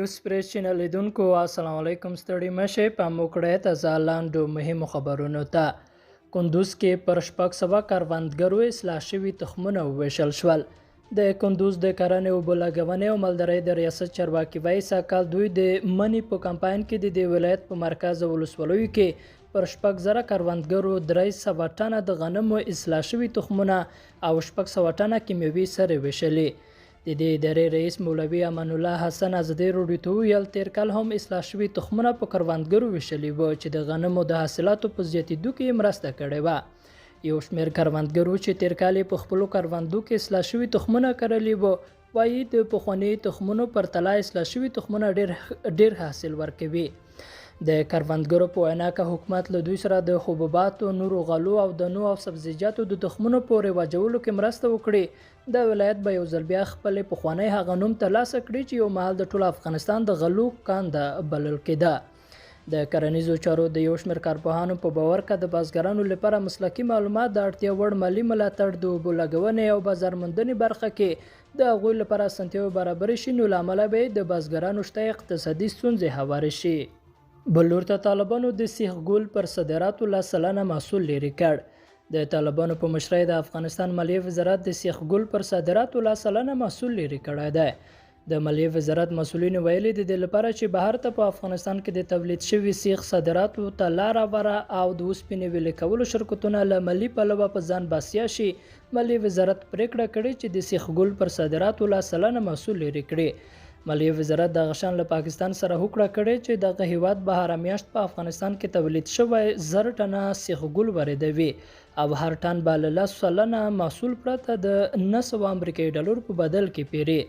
express channel لیدونکو السلام علیکم ستړي مشه په موکړه ته لاندو مهمو خبرونو ته کندوز کې پر شپږ سوه کروندګرو اصلاح شوي تخمونه وویشل شول د کندوز د کرنې او بلګونې او مالدارۍ د ریاست چارواکي وایي ساکال دوی د منی په کمپاین کې د ولایت په مرکز ولسوالیو کې پر شپږ زره کروندګرو 300 ټنه د غنمو اصلاح شوي تخمونه او شپږ سوه ټنه کیمیاوي سرې ویشلې د دې ادارې رئیس مولوي امان الله حسن ازادي راډیو ته ویل تیر کال هم اصلاح شوي تخمونه په کروندګرو ویشلي وو چې د غنمو د حاصلاتو په زیاتېدو کې مرسته کړې وه یو شمېر کروندګرو چې تیر کال په خپلو کروندو کې اصلاح شوي تخمونه کرلي وو وایي د پخواني تخمونو پرتله اصلاح شوي تخمونه ډېر حاصل ورکوي د کروندګرو په وینا که حکومت له دوی سره د حبوباتو نورو غلو او دانو او سبزیجاتو د تخمونو په رواجولو کې مرسته وکړي د ولایت به یو ځل بیا خپلې پخوانی هغه نوم ترلاسه کړي چې یو مهال د ټول افغانستان د غلو کانده بلل کېده د کرنیزو چارو د یو شمېر کارپوهانو په باور که د بزګرانو لپاره مسلکي معلومات د اړتیا وړ مالي ملاتړ د اوبو لګونې او بازار موندنې برخه کې د هغوی لپاره اسانتیاوې برابرې شي نو له امله به د بزګرانو شته اقتصادي ستونزې هوارې شي بل لور ته طالبانو د سیخ ګل پر صادراتو 10 سلنه محصول لرې کړ د طالبانو په مشرۍ د افغانستان مالیې وزارت د سیخ ګل پر صادراتو 10 سلنه محصول لرې کړی دی د مالیې وزارت مسؤلینو ویلي د دې لپاره چې بهر ته په افغانستان کې د تولید شوي سیخ صادراتو ته لاره وره او د اوسپنې ویلې کولو شرکتونه له مالي پلوه په ځان باسیا شي مالیې وزارت پریکړه کړې چې د سیخ ګل پر صادراتو 10 سلنه محصول لرې کړي مالیې وزارت د غشان له پاکستان سره هوکړه کړې چې دغه هیواد به هر میاشت په افغانستان کې تولید شوی 1000 ټنه سیخ ګل واردوي او هر ټن به له 10 سلنه محصول پرته د 900 امریکایي ډالر په بدل کې پیري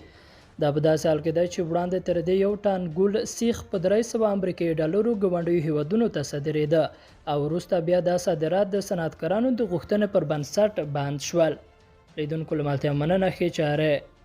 دا په داسې حال کې دی چې وړاندې تر دې یو ټن ګل سیخ په 300 امریکایي ډالرو ګاونډیو هیوادونو ته صادرېده او وروسته بیا دا صادرات د صنعتکارانو د غوښتنې پر بنسټ بند شول لیدونکو له مالتیا مننه ښې چاره